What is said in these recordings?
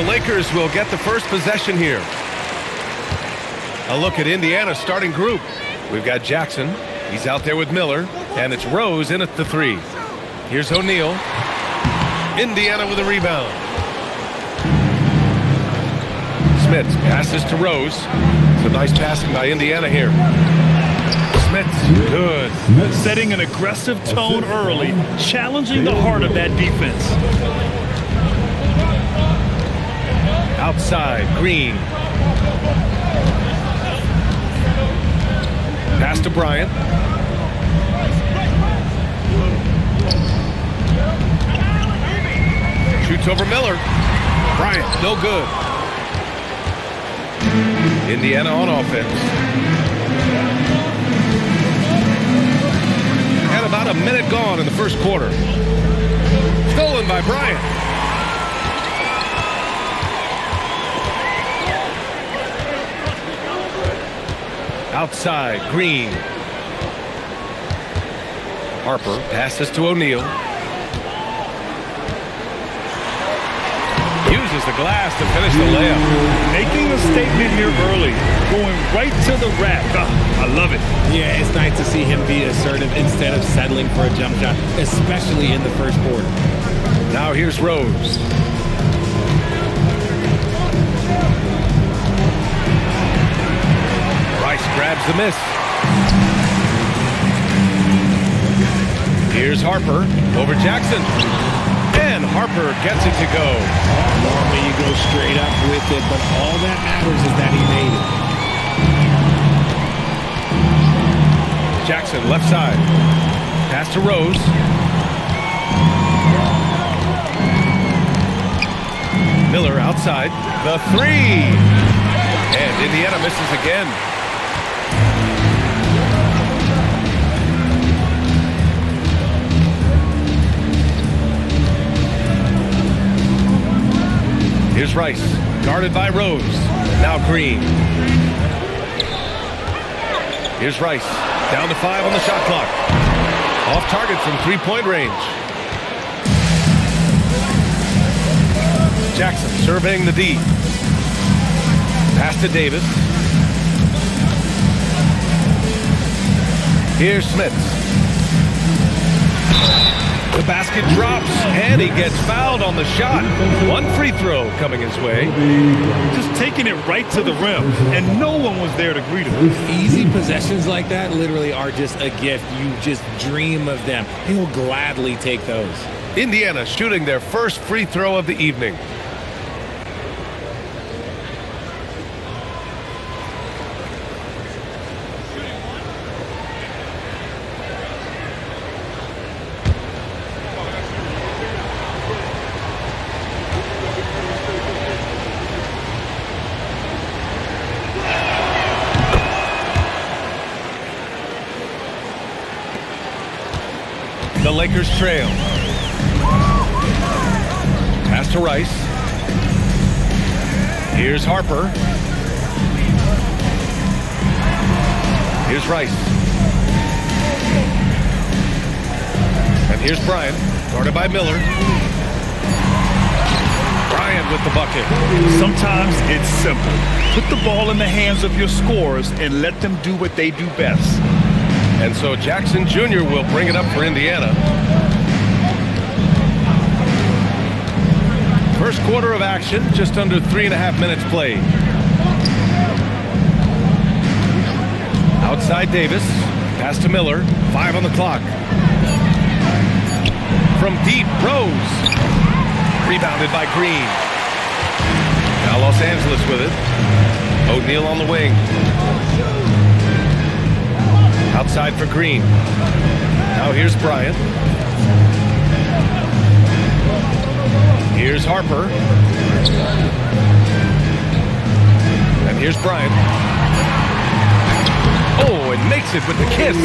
Lakers will get the first possession here. A look at Indiana's starting group. We've got Jackson. He's out there with Miller. And it's Rose in at the 3. Here's O'Neal. Indiana with a rebound. Smits passes to Rose. It's a nice passing by Indiana here. Smits, good. Setting an aggressive tone early, challenging the heart of that defense. Outside, Green. Pass to Bryant. Shoots over Miller. Bryant, no good. Indiana on offense. And about a minute gone in the first quarter. Stolen by Bryant. Outside, Green. Harper passes to O'Neal. Uses the glass to finish the layup. Making a statement here early. Going right to the rack. I love it. Yeah, it's nice to see him be assertive instead of settling for a jump shot, especially in the first quarter. Now here's Rose. Rice grabs the miss. Here's Harper over Jackson. And Harper gets it to go. Normally you go straight up with it, but all that matters is that he made it. Jackson left side. Pass to Rose. Miller outside. The 3. And Indiana misses again. Here's Rice, guarded by Rose. Now Green. Here's Rice, down to 5 on the shot clock. Off target from three-point range. Jackson surveying the D. Pass to Davis. Here's Smits. The basket drops, and he gets fouled on the shot. One free throw coming his way. Just taking it right to the rim, and no one was there to greet him. Easy possessions like that literally are just a gift. You just dream of them. He'll gladly take those. Indiana shooting their first free throw of the evening. The Lakers trail. Pass to Rice. Here's Harper. Here's Rice. And here's Bryant, guarded by Miller. Bryant with the bucket. Sometimes it's simple. Put the ball in the hands of your scorers and let them do what they do best. And so Jackson Jr. will bring it up for Indiana. First quarter of action, just under 3.5 minutes played. Outside Davis, pass to Miller, 5 on the clock. From deep, Rose. Rebounded by Green. Now Los Angeles with it. O'Neal on the wing. Outside for Green. Now here's Bryant. Here's Harper. And here's Bryant. Oh, and makes it with the kiss.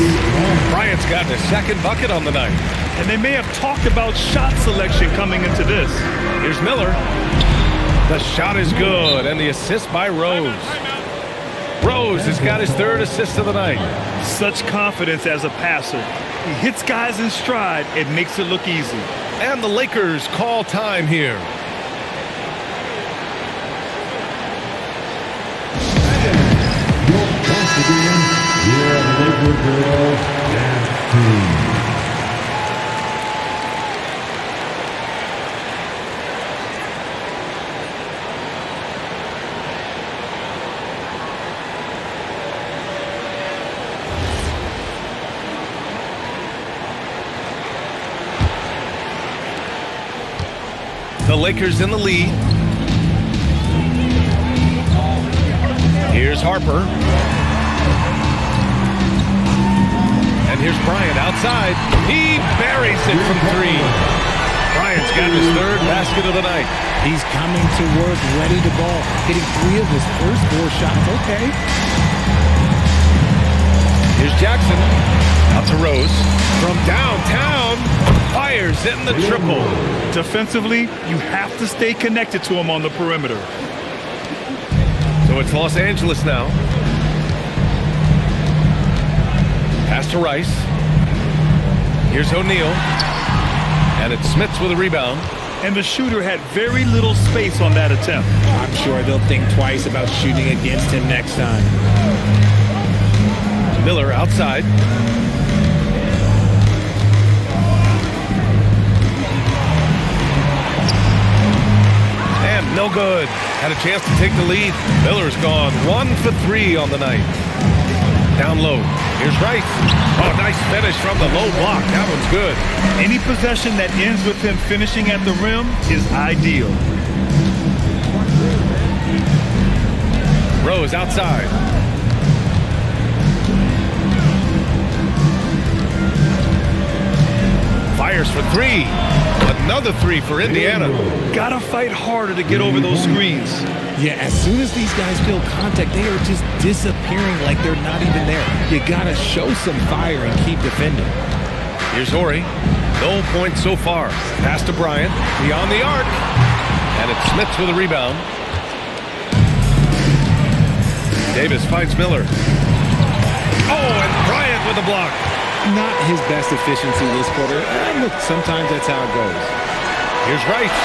Bryant's gotten his second bucket on the night. And they may have talked about shot selection coming into this. Here's Miller. The shot is good, and the assist by Rose. Rose has got his third assist of the night. Such confidence as a passer. He hits guys in stride. It makes it look easy. And the Lakers call time here. The Lakers in the lead. Here's Harper. And here's Bryant outside. He buries it from three. Bryant's got his third basket of the night. He's coming to work, ready to ball, hitting 3 of his first 4 shots. Okay. Here's Jackson. Out to Rose. From downtown. Fires in the triple. Defensively, you have to stay connected to him on the perimeter. So it's Los Angeles now. Pass to Rice. Here's O'Neal. And it's Smits with a rebound. And the shooter had very little space on that attempt. I'm sure they'll think twice about shooting against him next time. Miller outside. And no good. Had a chance to take the lead. Miller's gone 1 for 3 on the night. Down low. Here's Rice. Oh, nice finish from the low block. That one's good. Any possession that ends with him finishing at the rim is ideal. Rose outside. Fires for 3. Another 3 for Indiana. Gotta fight harder to get over those screens. Yeah, as soon as these guys feel contact, they are just disappearing like they're not even there. You gotta show some fire and keep defending. Here's Horry. No points so far. Pass to Bryant. Beyond the arc. And it's Smits with a rebound. Davis finds Miller. Oh, and Bryant with a block. Not his best efficiency this quarter. Look, sometimes that's how it goes. Here's Rice.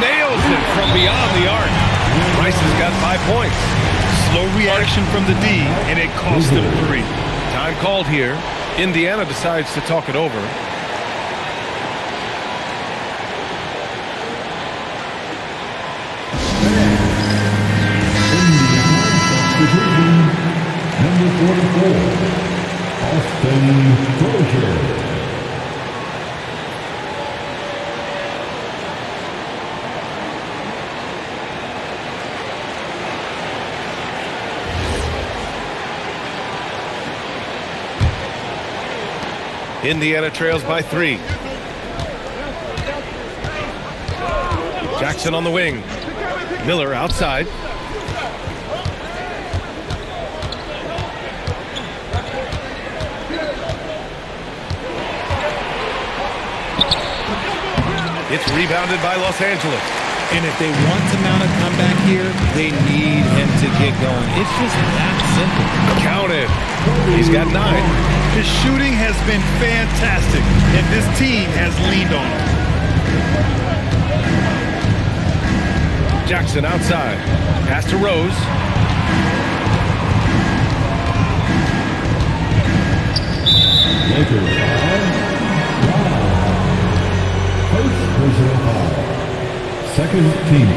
Nails it from beyond the arc. Rice has got 5 points. Slow reaction from the D, and it cost him 3. Time called here. Indiana decides to talk it over. Number 44. Croshere. Indiana trails by 3. Jackson on the wing. Miller outside. It's rebounded by Los Angeles. And if they want to mount a comeback here, they need him to get going. It's just that simple. Counted. He's got 9. His shooting has been fantastic, and this team has leaned on him. Jackson outside. Pass to Rose. First personal foul. Second team.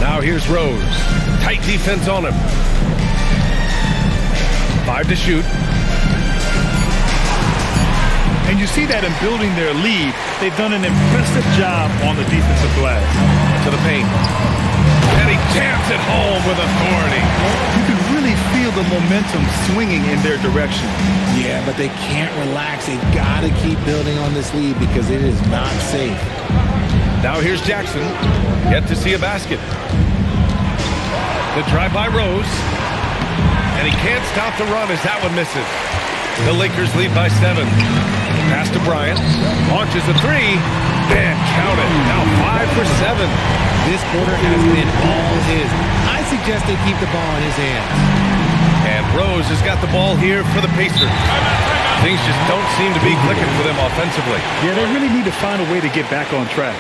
Now here's Rose. Tight defense on him. 5 to shoot. And you see that in building their lead, they've done an impressive job on the defensive glass. To the paint. And he jams it home with authority. You can really feel the momentum swinging in their direction. Yeah, but they can't relax. They've got to keep building on this lead because it is not safe. Now here's Jackson. Yet to see a basket. The drive by Rose. And he can't stop the run as that one misses. The Lakers lead by 7. Pass to Bryant. Launches a 3. And count it. Now 5 for 7. This quarter has been all his. I suggest they keep the ball in his hands. And Rose has got the ball here for the Pacers. Things just don't seem to be clicking for them offensively. Yeah, they really need to find a way to get back on track.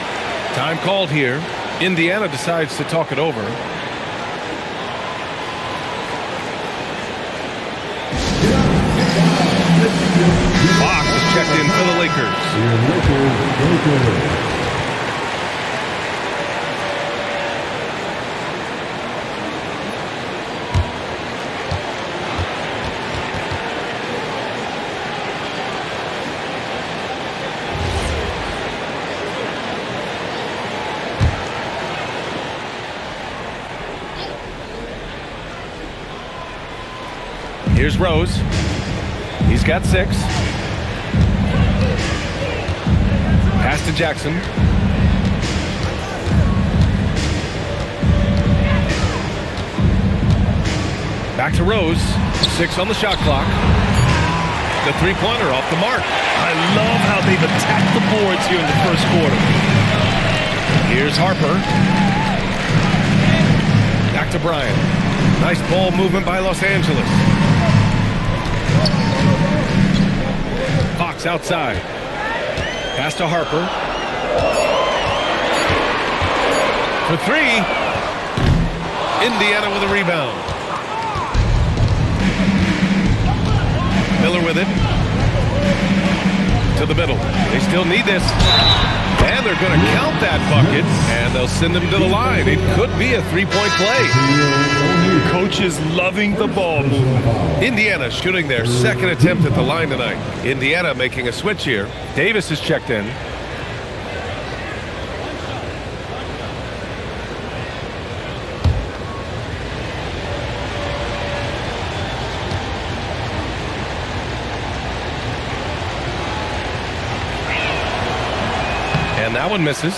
Time called here. Indiana decides to talk it over. Fox is checked in for the Lakers. Here's Rose. He's got 6. Pass to Jackson. Back to Rose. 6 on the shot clock. The three-pointer off the mark. I love how they've attacked the boards here in the first quarter. Here's Harper. Back to Bryant. Nice ball movement by Los Angeles. Fox outside. Pass to Harper. For 3. Indiana with a rebound. Miller with it. To the middle. They still need this. And they're going to count that bucket. And they'll send them to the line. It could be a three-point play. Coach is loving the ball movement. Indiana shooting their second attempt at the line tonight. Indiana making a switch here. Davis is checked in. And that one misses.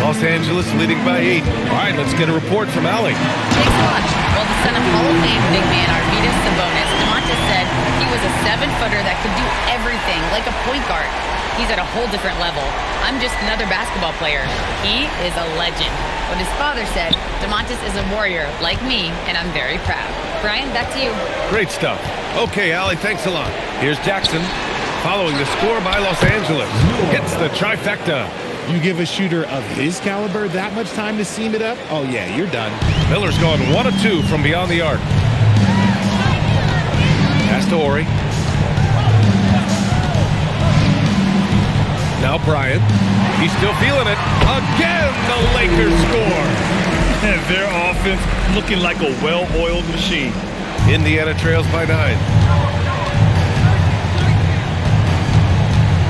Los Angeles leading by 8. All right, let's get a report from Allie. Thanks so much. Well, the son of Hall of Fame big man Arvydas Sabonis, DeMontis said he was a 7-footer that could do everything, like a point guard. He's at a whole different level. I'm just another basketball player. He is a legend. What his father said, DeMontis is a warrior like me, and I'm very proud. Brian, back to you. Great stuff. Okay, Allie, thanks a lot. Here's Jackson following the score by Los Angeles. Hits the trifecta. You give a shooter of his caliber that much time to seam it up? Oh, yeah, you're done. Miller's gone 1 of 2 from beyond the arc. Pass to Horry. Now Bryant. He's still feeling it. Again, the Lakers score. And their offense looking like a well-oiled machine. Indiana trails by 9.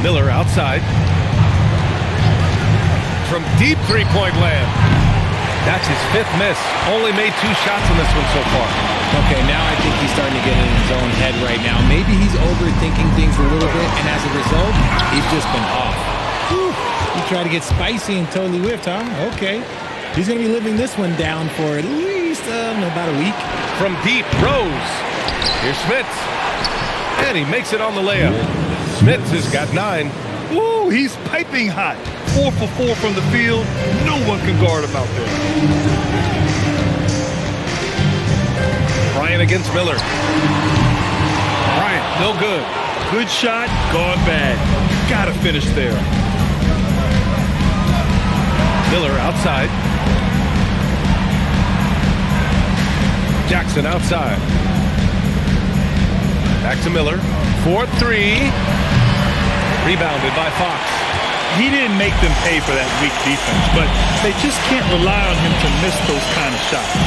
Miller outside. From deep three-point land. That's his 5th miss. Only made 2 shots in this one so far. Okay, now I think he's starting to get in his own head right now. Maybe he's overthinking things a little bit, and as a result, he's just been off. Whew. He tried to get spicy and totally whiffed, huh? Okay. He's going to be living this one down for at least about a week. From deep, Rose. Here's Smits. And he makes it on the layup. Smits has got 9. Ooh, he's piping hot. 4 for 4 from the field. No one can guard him out there. Bryant against Miller. Bryant, no good. Good shot, gone bad. Gotta finish there. Miller outside. Jackson outside. Back to Miller. 4-3. Rebounded by Fox. He didn't make them pay for that weak defense, but they just can't rely on him to miss those kind of shots.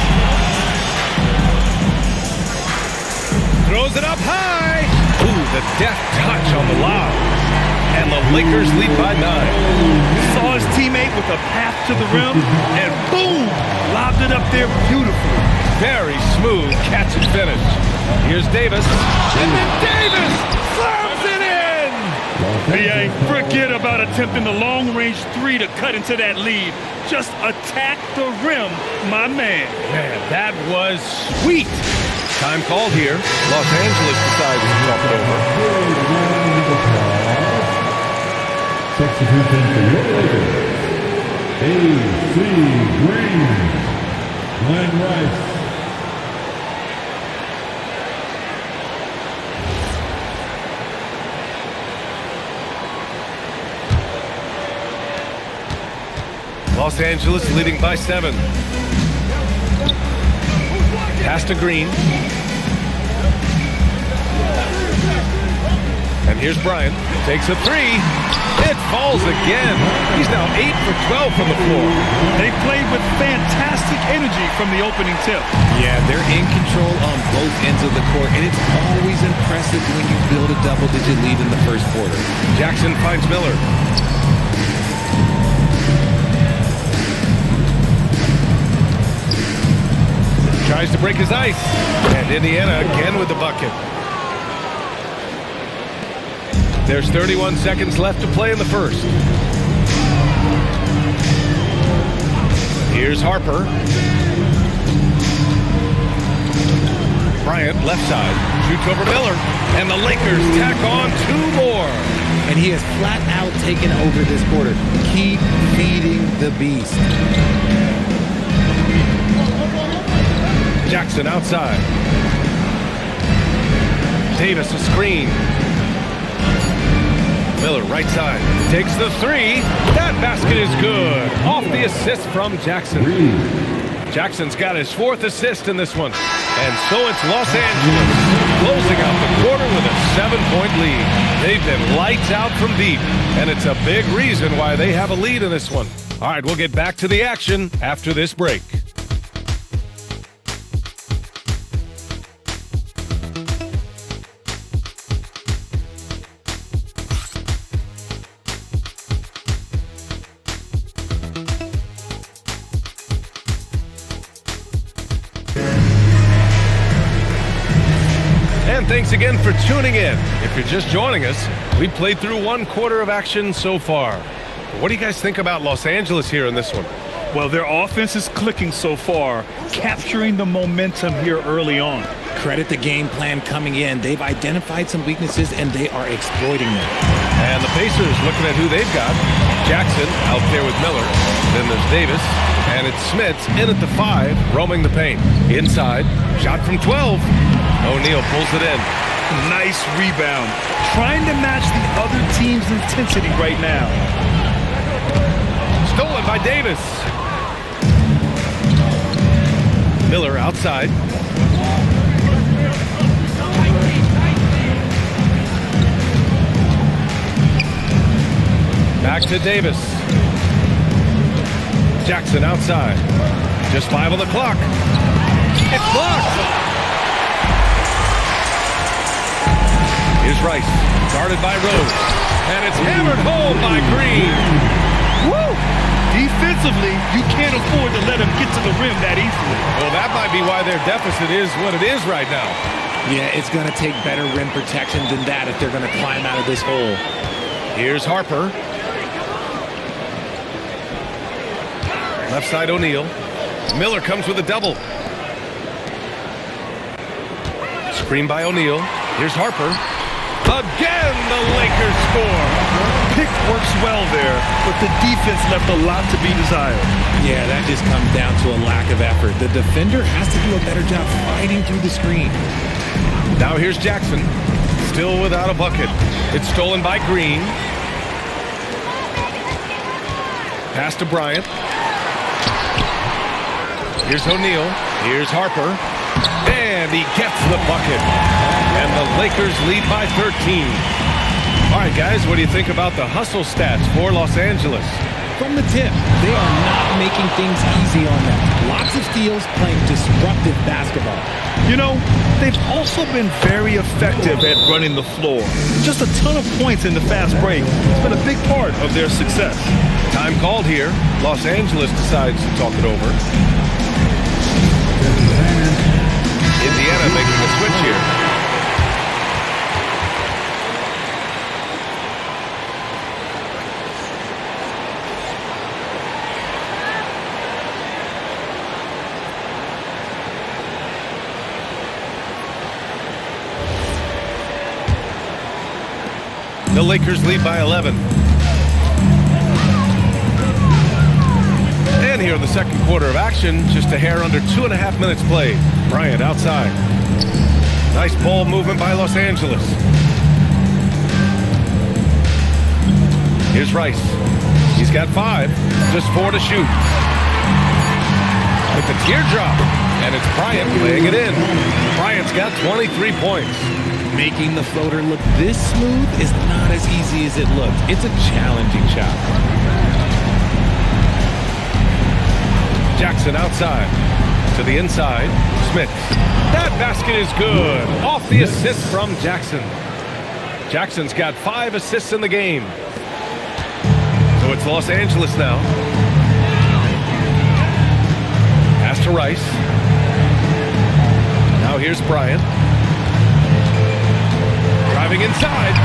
Throws it up high. Ooh, the deft touch on the lob. And the Lakers lead by 9. Saw his teammate with a path to the rim, and boom! Lobbed it up there beautifully. Very smooth catch and finish. Here's Davis. And then Davis slams it in! Yeah, forget about attempting the long-range 3 to cut into that lead. Just attack the rim, my man. Man, that was sweet. Time called here. Los Angeles decides to talk it over. Substitution for your Lakers. A.C. Green. Glen Rice. Los Angeles leading by 7. Pass to Green. And here's Bryant. Takes a 3. It falls again. He's now 8 for 12 from the floor. They played with fantastic energy from the opening tip. Yeah, they're in control on both ends of the court, and it's always impressive when you build a double-digit lead in the first quarter. Jackson finds Miller. Tries to break his ice. And Indiana again with the bucket. There's 31 seconds left to play in the first. Here's Harper. Bryant, left side, shoots over Miller. And the Lakers tack on 2 more. And he has flat out taken over this quarter. Keep feeding the beast. Jackson outside. Davis a screen. Miller right side takes the 3. That basket is good. Off the assist from Jackson. Jackson's got his 4th assist in this one. And so it's Los Angeles closing out the quarter with a 7-point lead. They've been lights out from deep, and it's a big reason why they have a lead in this one. All right, we'll get back to the action after this break. Thanks again for tuning in. If you're just joining us, we played through 1 quarter of action so far. What do you guys think about Los Angeles here in this one? Well, their offense is clicking so far, capturing the momentum here early on. Credit the game plan coming in. They've identified some weaknesses, and they are exploiting them. And the Pacers looking at who they've got. Jackson out there with Miller. Then there's Davis. And it's Smits in at the 5, roaming the paint. Inside, shot from 12. O'Neal pulls it in. Nice rebound. Trying to match the other team's intensity right now. Stolen by Davis. Miller outside. Back to Davis. Jackson outside. Just 5 on the clock. It's blocked. Here's Rice, guarded by Rose, and it's hammered home by Green. Woo! Defensively, you can't afford to let him get to the rim that easily. Well, that might be why their deficit is what it is right now. Yeah, it's going to take better rim protection than that if they're going to climb out of this hole. Here's Harper. Left side O'Neal. Miller comes with a double. Screen by O'Neal. Here's Harper. Again, the Lakers score. Pick works well there, but the defense left a lot to be desired. Yeah, that just comes down to a lack of effort. The defender has to do a better job fighting through the screen. Now here's Jackson, still without a bucket. It's stolen by Green. Pass to Bryant. Here's O'Neal. Here's Harper. And he gets the bucket. And the Lakers lead by 13. All right, guys, what do you think about the hustle stats for Los Angeles? From the tip, they are not making things easy on them. Lots of steals, playing disruptive basketball. You know, they've also been very effective at running the floor. Just a ton of points in the fast break. It's been a big part of their success. Time called here. Los Angeles decides to talk it over. Indiana making the switch here. The Lakers lead by 11. And here in the second quarter of action, just a hair under 2.5 minutes played. Bryant outside. Nice ball movement by Los Angeles. Here's Rice. He's got 5, just 4 to shoot. With the teardrop, and it's Bryant laying it in. Bryant's got 23 points. Making the floater look this smooth is not as easy as it looked. It's a challenging shot. Jackson outside. To the inside. Smits. That basket is good. Off the assist from Jackson. Jackson's got 5 assists in the game. So it's Los Angeles now. Pass to Rice. Now here's Bryant. Driving inside.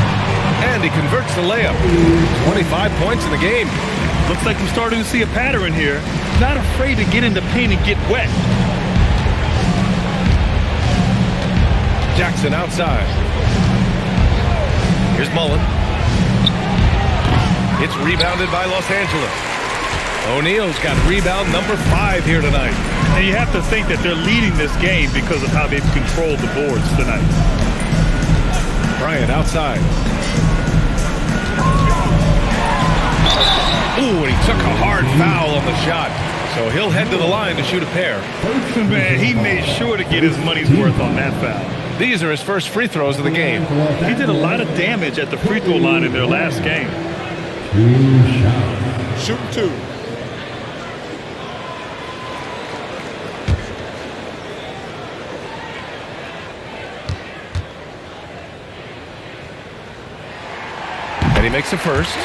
And he converts the layup. 25 points in the game. Looks like we're starting to see a pattern here. Not afraid to get in the paint and get wet. Jackson outside. Here's Mullin. It's rebounded by Los Angeles. O'Neal's got rebound number 5 here tonight. And you have to think that they're leading this game because of how they've controlled the boards tonight. Bryant outside. Ooh, and he took a hard foul on the shot. So he'll head to the line to shoot a pair. Man, he made sure to get his money's worth on that foul. These are his first free throws of the game. He did a lot of damage at the free throw line in their last game. 2 shots. Shoot 2. And he makes a first.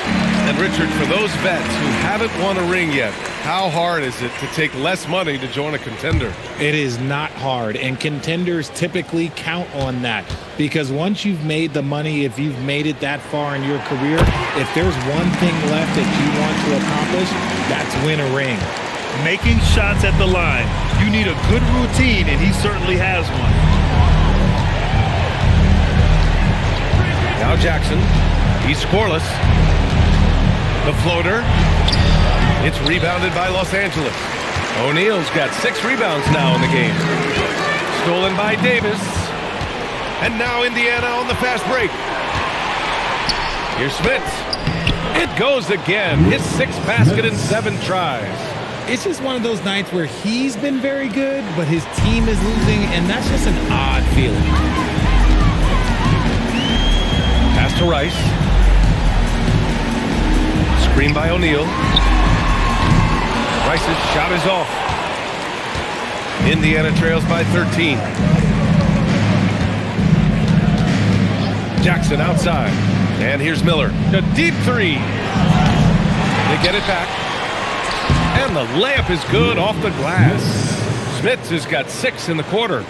And Richard, for those vets who haven't won a ring yet, how hard is it to take less money to join a contender? It is not hard, and contenders typically count on that because once you've made the money, if you've made it that far in your career, if there's one thing left that you want to accomplish, that's win a ring. Making shots at the line. You need a good routine, and he certainly has one. Now Jackson. He's scoreless. The floater. It's rebounded by Los Angeles. O'Neal's got 6 rebounds now in the game. Stolen by Davis. And now Indiana on the fast break. Here's Smits. It goes again. His 6th basket in 7 tries. It's just one of those nights where he's been very good, but his team is losing, and that's just an odd feeling. Pass to Rice. Screen by O'Neal. Rice's shot is off. Indiana trails by 13. Jackson outside. And here's Miller. A deep 3. They get it back. And the layup is good off the glass. Smits has got 6 in the quarter.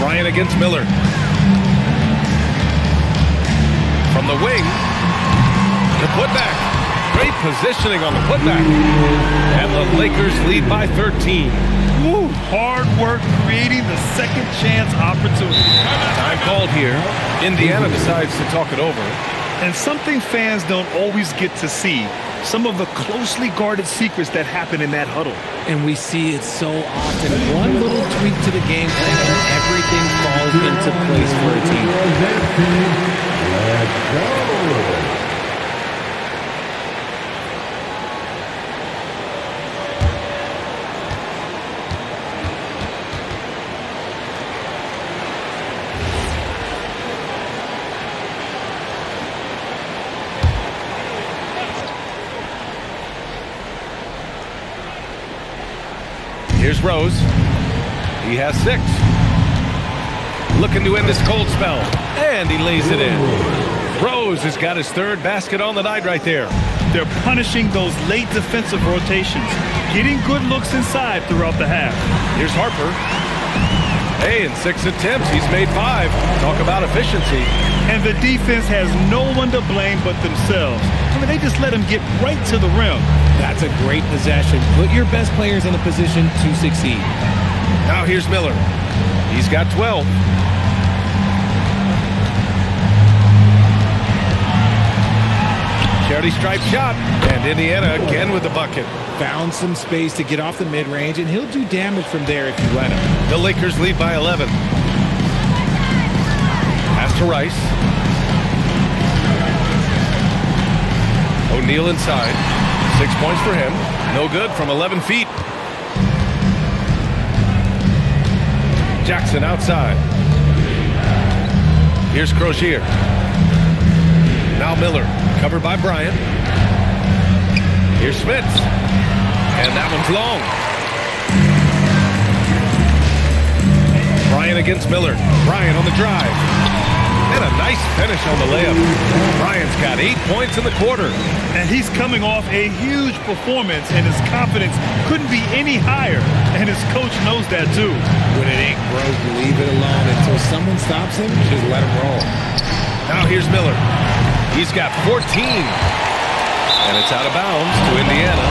Bryant against Miller. From the wing. The putback. Great positioning on the putback. And the Lakers lead by 13. Woo, hard work creating the second chance opportunity. Time called here. Indiana decides to talk it over. And something fans don't always get to see. Some of the closely guarded secrets that happen in that huddle. And we see it so often. One little tweak to the game plan and everything falls into place for a team. Let's go. Here's Rose. He has 6. Looking to end this cold spell. And he lays it in. Rose has got his 3rd basket on the night right there. They're punishing those late defensive rotations, getting good looks inside throughout the half. Here's Harper. Hey, in 6 attempts, he's made 5. Talk about efficiency. And the defense has no one to blame but themselves. I mean, they just let him get right to the rim. That's a great possession. Put your best players in a position to succeed. Now here's Miller. He's got 12. Charity stripe shot. And Indiana again with the bucket. Found some space to get off the mid-range, and he'll do damage from there if you let him. The Lakers lead by 11. Pass to Rice. O'Neal inside. 6 points for him. No good from 11 feet. Jackson outside. Here's Croshere. Now Miller, covered by Bryant. Here's Smits. And that one's long. Bryant against Miller. Bryant on the drive. And a nice finish on the layup. Bryant's got 8 points in the quarter. And he's coming off a huge performance, and his confidence couldn't be any higher. And his coach knows that too. When it ain't broke, leave it alone until someone stops him. Just let him roll. Now here's Miller. He's got 14. And it's out of bounds to Indiana.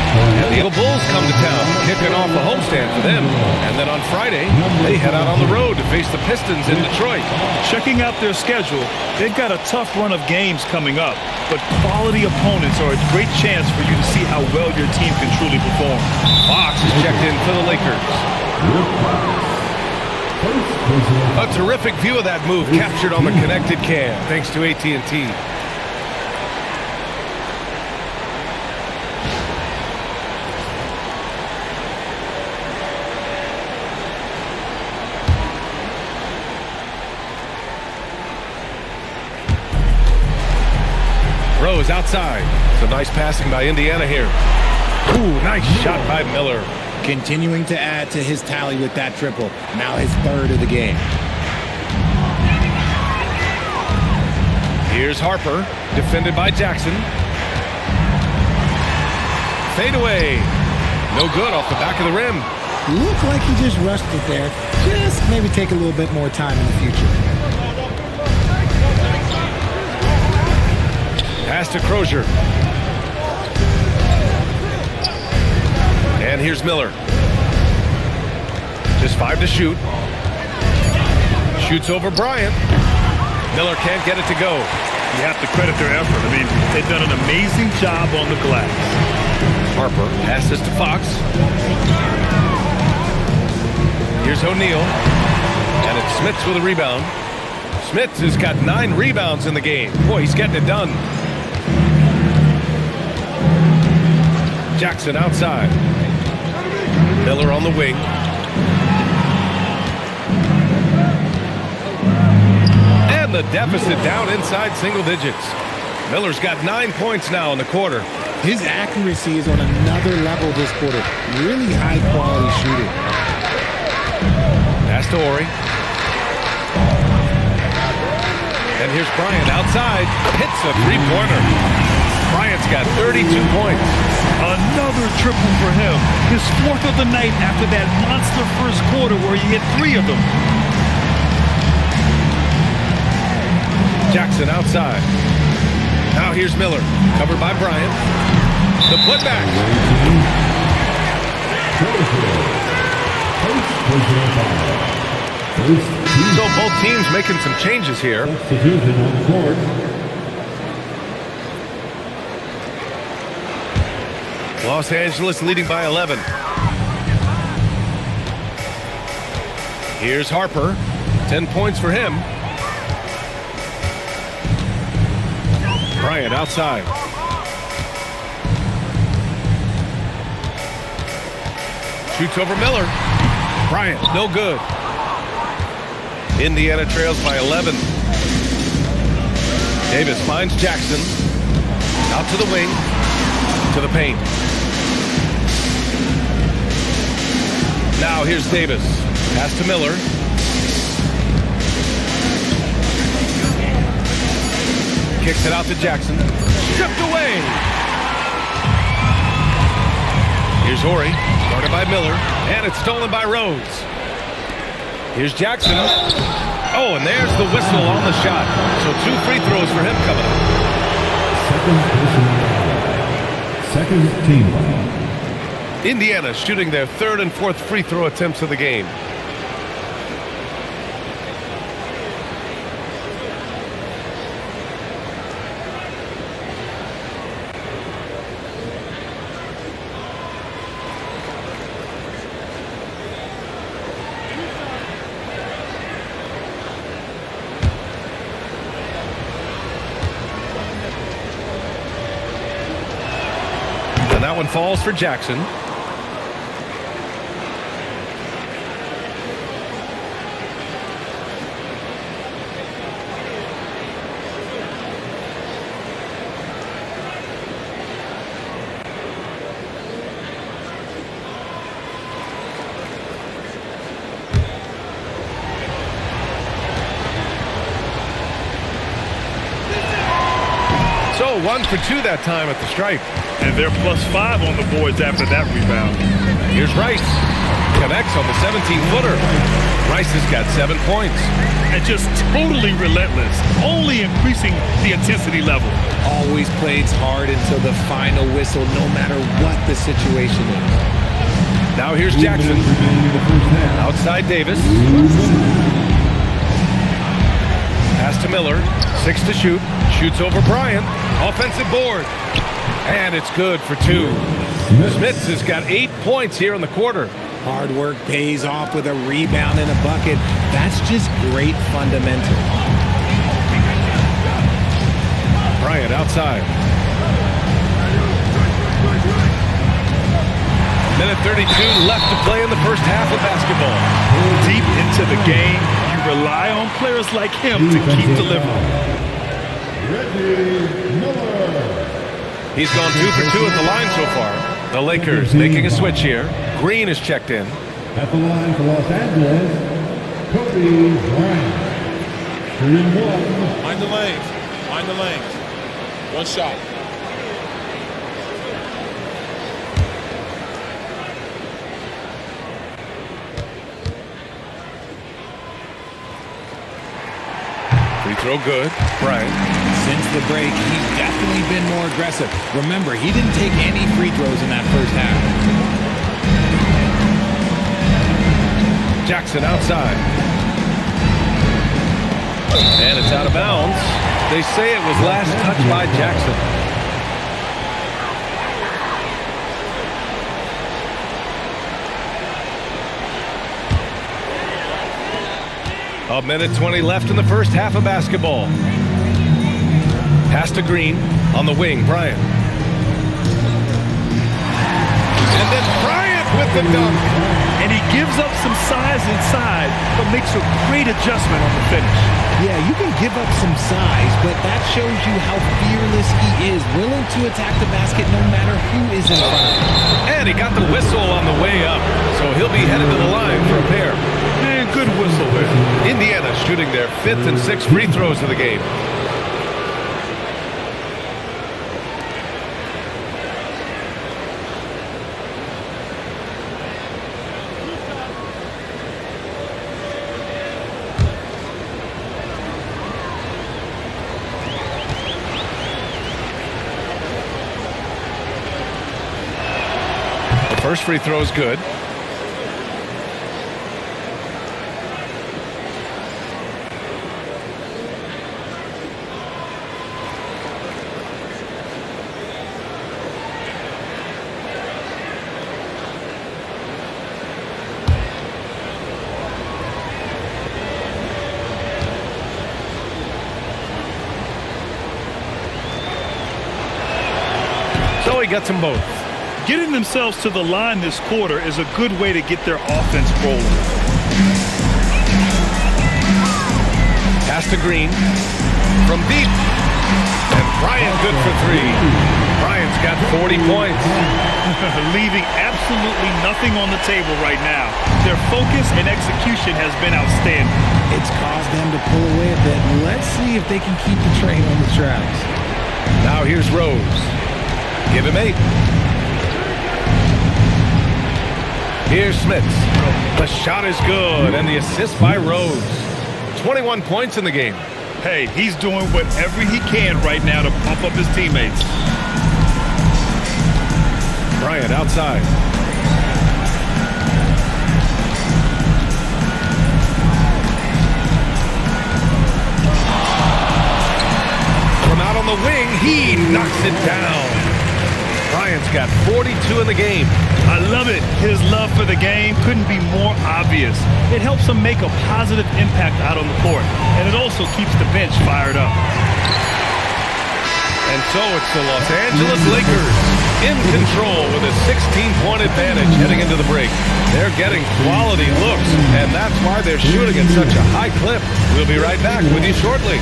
And the Eagle Bulls come to town, kicking off a homestand for them. And then on Friday, they head out on the road to face the Pistons in Detroit. Checking out their schedule, they've got a tough run of games coming up. But quality opponents are a great chance for you to see how well your team can truly perform. Fox is checked in for the Lakers. A terrific view of that move captured on the connected cam, thanks to AT&T. Rose outside. Some nice passing by Indiana here. Ooh, nice shot by Miller. Continuing to add to his tally with that triple. Now his third of the game. Here's Harper, defended by Jackson. Fade away. No good off the back of the rim. Looked like he just rushed it there. Just maybe take a little bit more time in the future. Pass to Croshere. And here's Miller. Just 5 to shoot. Shoots over Bryant. Miller can't get it to go. You have to credit their effort. I mean, they've done an amazing job on the glass. Harper passes to Fox. Here's O'Neal. And it's Smits with a rebound. Smits has got 9 rebounds in the game. Boy, he's getting it done. Jackson outside. Miller on the wing. And the deficit down inside single digits. Miller's got 9 points now in the quarter. His accuracy is on another level this quarter. Really high quality shooting. Pass to Horry. And here's Bryant outside. Hits a three-pointer. Bryant's got 32 points. Another triple for him. His 4th of the night after that monster first quarter where he hit 3 of them. Jackson outside. Now here's Miller, covered by Bryant. The putback. So both teams making some changes here. Substitution on the court. Los Angeles leading by 11. Here's Harper. 10 points for him. Bryant outside. Shoots over Miller. Bryant, no good. Indiana trails by 11. Davis finds Jackson. Out to the wing. To the paint. Now here's Davis. Pass to Miller. Kicks it out to Jackson. Stripped away. Here's Horry. Guarded by Miller. And it's stolen by Rose. Here's Jackson. Oh, and there's the whistle on the shot. So 2 free throws for him coming up. Second team foul. Indiana shooting their 3rd and 4th free throw attempts of the game. that one falls for Jackson. So 1 for 2 that time at the stripe. And they're +5 on the boards after that rebound. Here's Rice. Connects on the 17-footer. Rice has got 7 points. And just totally relentless, only increasing the intensity level. Always plays hard until the final whistle, no matter what the situation is. Now here's Jackson. Outside Davis. Pass to Miller. 6 to shoot. Shoots over Bryant. Offensive board. And it's good for 2. Smits has got 8 points here in the quarter. Hard work pays off with a rebound and a bucket. That's just great fundamental. Bryant outside. Minute 32 left to play in the first half of basketball. Deep into the game, you rely on players like him to keep delivering. He's gone 2 for 2 at the line so far. The Lakers making a switch here. Green is checked in. At the line for Los Angeles, Kobe Bryant. 3-1. Mind the lanes. Mind the lanes. One shot. Free throw good. Bryant. Since the break, he's definitely been more aggressive. Remember, he didn't take any free throws in that first half. Jackson outside. And it's out of bounds. They say it was last touched by Jackson. A minute 20 left in the first half of basketball. Pass to Green on the wing. Bryant. And then Bryant with the dunk. And he gives up some size inside, but makes a great adjustment on the finish. Yeah, you can give up some size, but that shows you how fearless he is, willing to attack the basket no matter who is in front of him. And he got the whistle on the way up, so he'll be headed to the line for a pair. And good whistle there. Indiana shooting their 5th and 6th free throws of the game. First free throw is good. So he gets them both. Getting themselves to the line this quarter is a good way to get their offense rolling. Pass to Green from deep. And Bryant good for 3. Bryant's got 40 points. Leaving absolutely nothing on the table right now. Their focus and execution has been outstanding. It's caused them to pull away a bit. Let's see if they can keep the train on the tracks. Now here's Rose. Give him 8. Here's Smits. The shot is good, and the assist by Rose. 21 points in the game. Hey, he's doing whatever he can right now to pump up his teammates. Bryant outside. From out on the wing, he knocks it down. Bryant's got 42 in the game. I love it. His love for the game couldn't be more obvious. It helps him make a positive impact out on the court, and it also keeps the bench fired up. And so it's the Los Angeles Lakers in control with a 16-point advantage heading into the break. They're getting quality looks, and that's why they're shooting at such a high clip. We'll be right back with you shortly.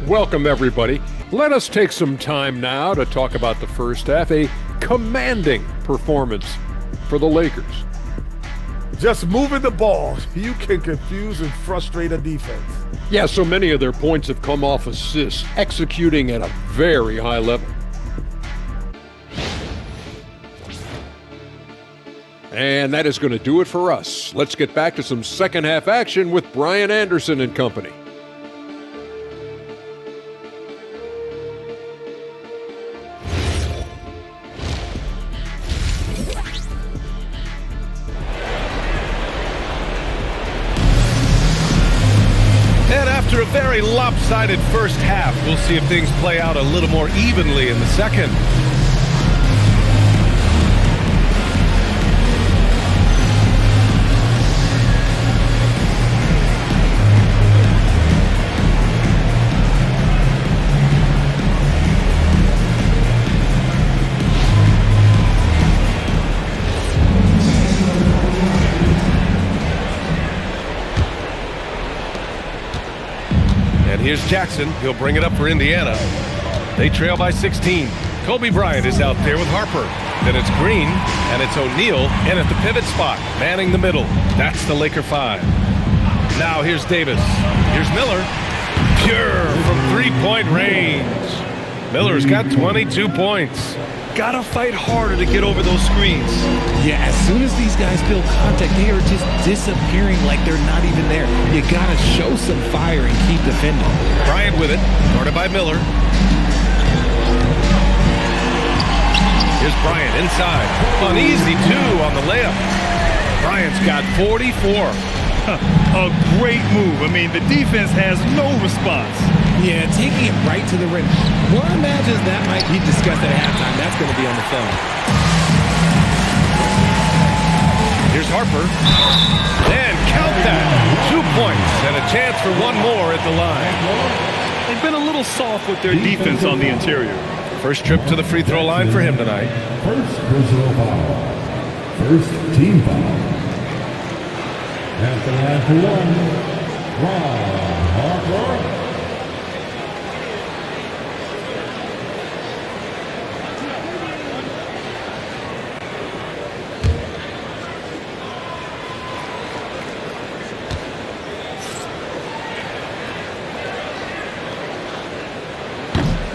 Welcome, everybody. Let us take some time now to talk about the first half, a commanding performance for the Lakers. Just moving the ball, you can confuse and frustrate a defense. Yeah, so many of their points have come off assists, executing at a very high level. And that is going to do it for us. Let's get back to some second half action with Brian Anderson and company. After a very lopsided first half, we'll see if things play out a little more evenly in the second. Here's Jackson. He'll bring it up for Indiana. They trail by 16. Kobe Bryant is out there with Harper. Then it's Green, and it's O'Neal in at the pivot spot, manning the middle. That's the Laker 5. Now here's Davis. Here's Miller. Pure from three-point range. Miller's got 22 points. Gotta fight harder to get over those screens. Yeah, as soon as these guys feel contact, they are just disappearing like they're not even there. You gotta show some fire and keep defending. Bryant with it, guarded by Miller. Here's Bryant inside. An easy two on the layup. Bryant's got 44. A great move. I mean, the defense has no response. Yeah, taking it right to the rim. One imagines that might be discussed at halftime. That's going to be on the film. Here's Harper. And count that. 2 points and a chance for one more at the line. They've been a little soft with their defense on the interior. First trip to the free throw line for him tonight. First personal foul. First team foul. At the line for one, Harper.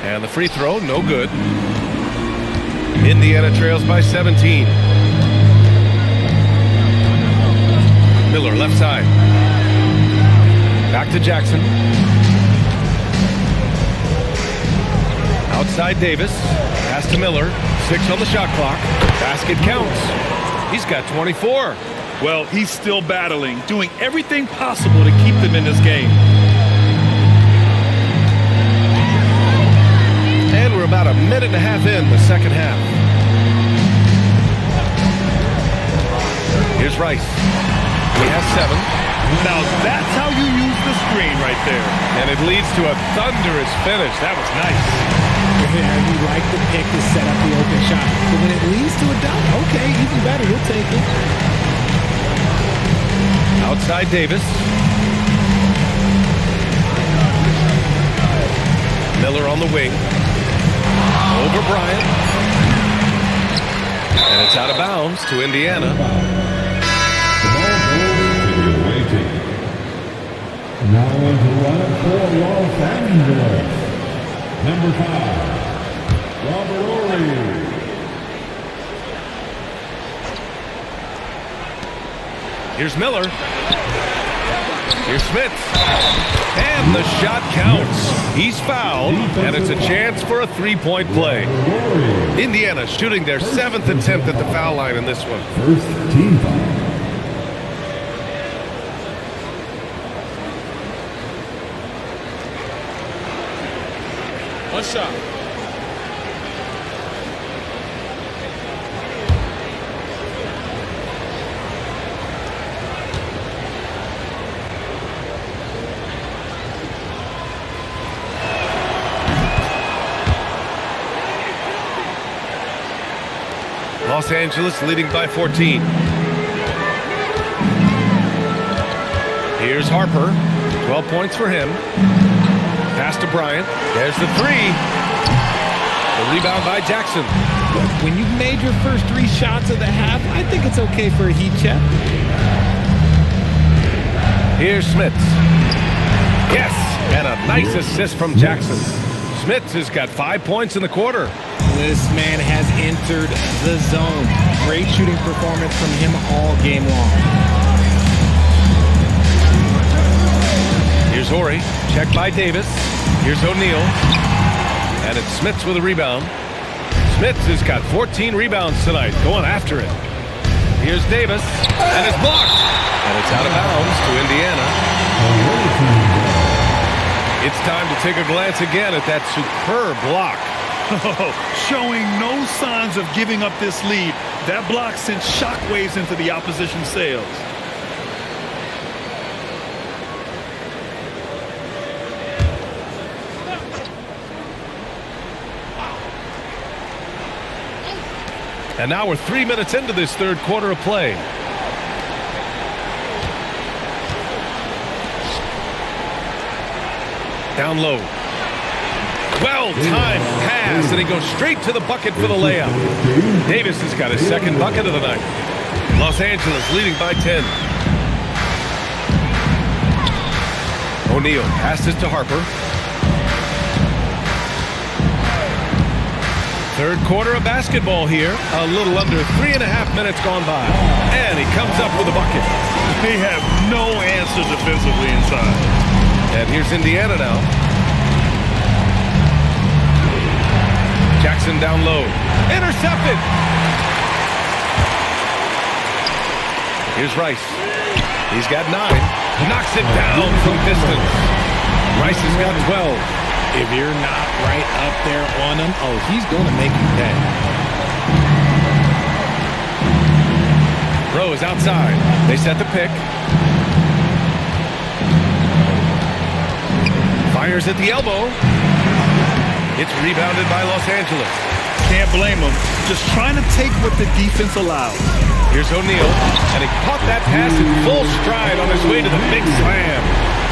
And the free throw, no good. Indiana trails by 17. Miller, left side. Back to Jackson. Outside Davis. Pass to Miller. 6 on the shot clock. Basket counts. He's got 24. Well, he's still battling, doing everything possible to keep them in this game. And we're about a minute and a half in the second half. Here's Rice. He has 7. Now that's how you use the screen right there. And it leads to a thunderous finish. That was nice. You like the pick to set up the open shot. But when it leads to a dunk, okay, even better. He'll take it. Outside Davis. Miller on the wing. Over Bryant. And it's out of bounds to Indiana. Now into line for Los Angeles. Number 5, Horry. Here's Miller. Here's Smits. And the shot counts. He's fouled, and it's a chance for a three-point play. Indiana shooting their 7th attempt at the foul line in this one. First team foul. One shot. Los Angeles leading by 14. Here's Harper. 12 points for him. Pass to Bryant. There's the three. The rebound by Jackson. When you've made your first 3 shots of the half, I think it's okay for a heat check. Here's Smits. Yes, and a nice assist from Jackson. Smits has got 5 points in the quarter. This man has entered the zone. Great shooting performance from him all game long. Here's Horry. Checked by Davis. Here's O'Neal. And it's Smits with a rebound. Smits has got 14 rebounds tonight, going after it. Here's Davis. And it's blocked. And it's out of bounds to Indiana. It's time to take a glance again at that superb block. Showing no signs of giving up this lead. That block sent shockwaves into the opposition sails. And now we're 3 minutes into this third quarter of play. Down low. Well-timed pass, and he goes straight to the bucket for the layup. Davis has got his second bucket of the night. Los Angeles leading by 10. O'Neal passes to Harper. Third quarter of basketball here. A little under 3.5 minutes gone by. And he comes up with a bucket. They have no answer defensively inside. And here's Indiana now. Jackson down low. Intercepted. Here's Rice. He's got 9. Knocks it down from distance. Rice has got 12. If you're not right up there on him, oh, he's going to make you pay. Rose outside. They set the pick. Fires at the elbow. It's rebounded by Los Angeles. Can't blame him. Just trying to take what the defense allows. Here's O'Neal, and he caught that pass in full stride on his way to the big slam.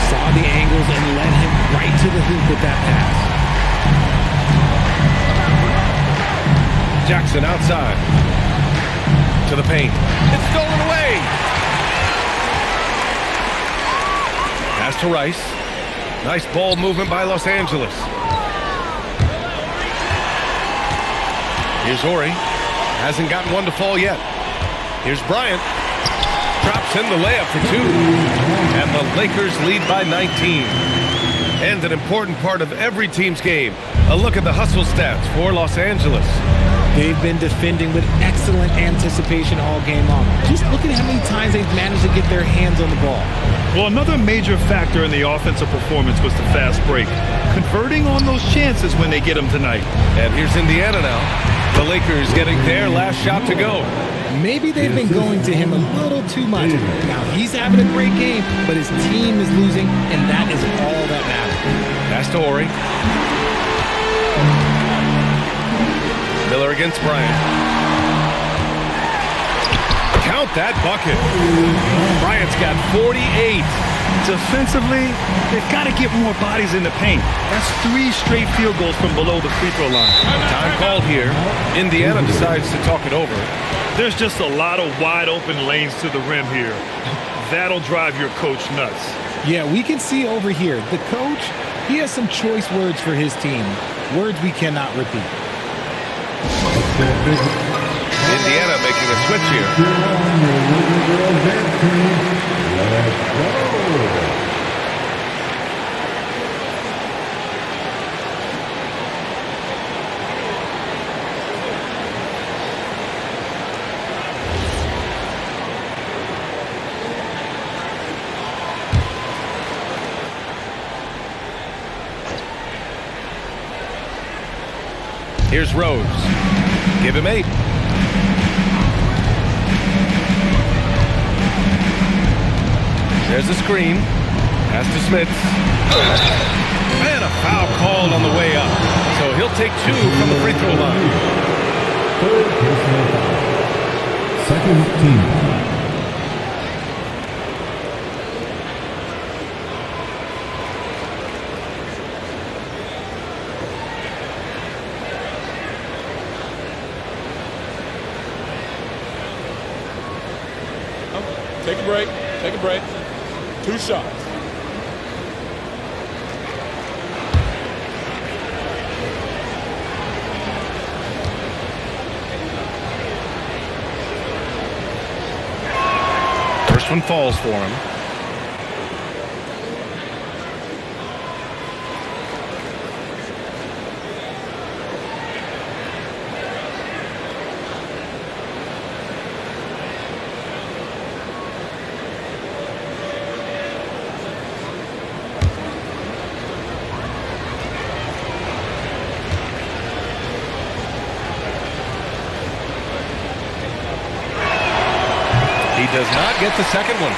Saw the angles and led him right to the hoop with that pass. Jackson outside. To the paint. It's stolen away. Pass to Rice. Nice ball movement by Los Angeles. Here's Horry. Hasn't gotten one to fall yet. Here's Bryant. Drops in the layup for 2. And the Lakers lead by 19. And an important part of every team's game. A look at the hustle stats for Los Angeles. They've been defending with excellent anticipation all game long. Just look at how many times they've managed to get their hands on the ball. Well, another major factor in the offensive performance was the fast break. Converting on those chances when they get them tonight. And here's Indiana now. The Lakers getting their last shot to go. Maybe they've been going to him a little too much. Now, he's having a great game, but his team is losing, and that is all that matters. Pass to Horry. Miller against Bryant. Count that bucket. Bryant's got 48. Defensively, they've got to get more bodies in the paint. That's 3 straight field goals from below the free throw line. Time called here. Indiana decides to talk it over. There's just a lot of wide open lanes to the rim here. That'll drive your coach nuts. Yeah, we can see over here. The coach, he has some choice words for his team. Words we cannot repeat. Indiana making a switch here. Here's Rose. Give him 8. There's the screen. Pass to Smits. And a foul called on the way up. So he'll take 2 from the free throw line. Third personal foul. Second team foul. Take a break. Take a break. 2 shots. First one falls for him. He does not get the second one.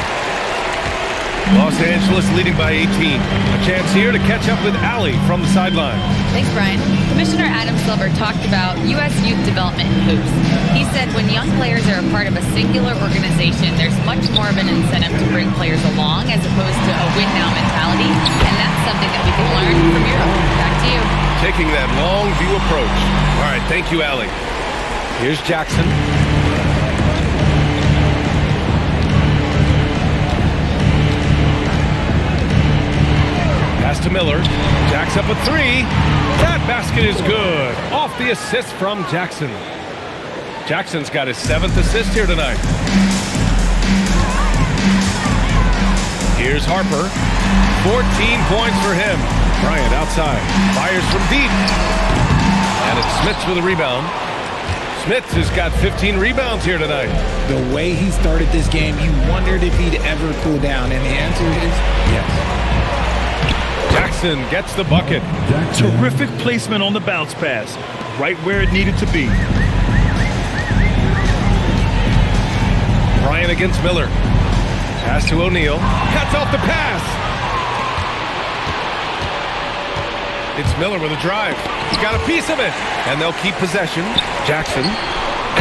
Los Angeles leading by 18. A chance here to catch up with Allie from the sideline. Thanks, Brian. Commissioner Adam Silver talked about U.S. youth development in hoops. He said when young players are a part of a singular organization, there's much more of an incentive to bring players along as opposed to a win-now mentality, and that's something that we can learn from Europe. Back to you. Taking that long view approach. All right, thank you, Allie. Here's Jackson. Pass to Miller. Jacks up a 3. That basket is good. Off the assist from Jackson. Jackson's got his 7th assist here tonight. Here's Harper. 14 points for him. Bryant outside. Fires from deep. And it's Smits with a rebound. Smits has got 15 rebounds here tonight. The way he started this game, you wondered if he'd ever cool down, and the answer is yes. Jackson gets the bucket. Jackson. Terrific placement on the bounce pass. Right where it needed to be. Bryant against Miller. Pass to O'Neal. Cuts off the pass. It's Miller with a drive. He's got a piece of it. And they'll keep possession. Jackson.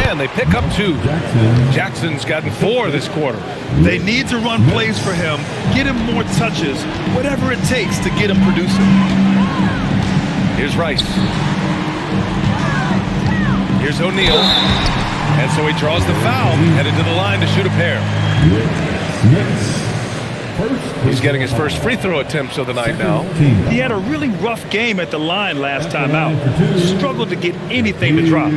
And they pick up 2. Jackson's gotten 4 this quarter. They need to run plays for him, get him more touches, whatever it takes to get him producing. Here's Rice. Here's O'Neal. And so he draws the foul, headed to the line to shoot a pair. He's getting his first free throw attempts of the night now. He had a really rough game at the line last time out. Struggled to get anything to drop.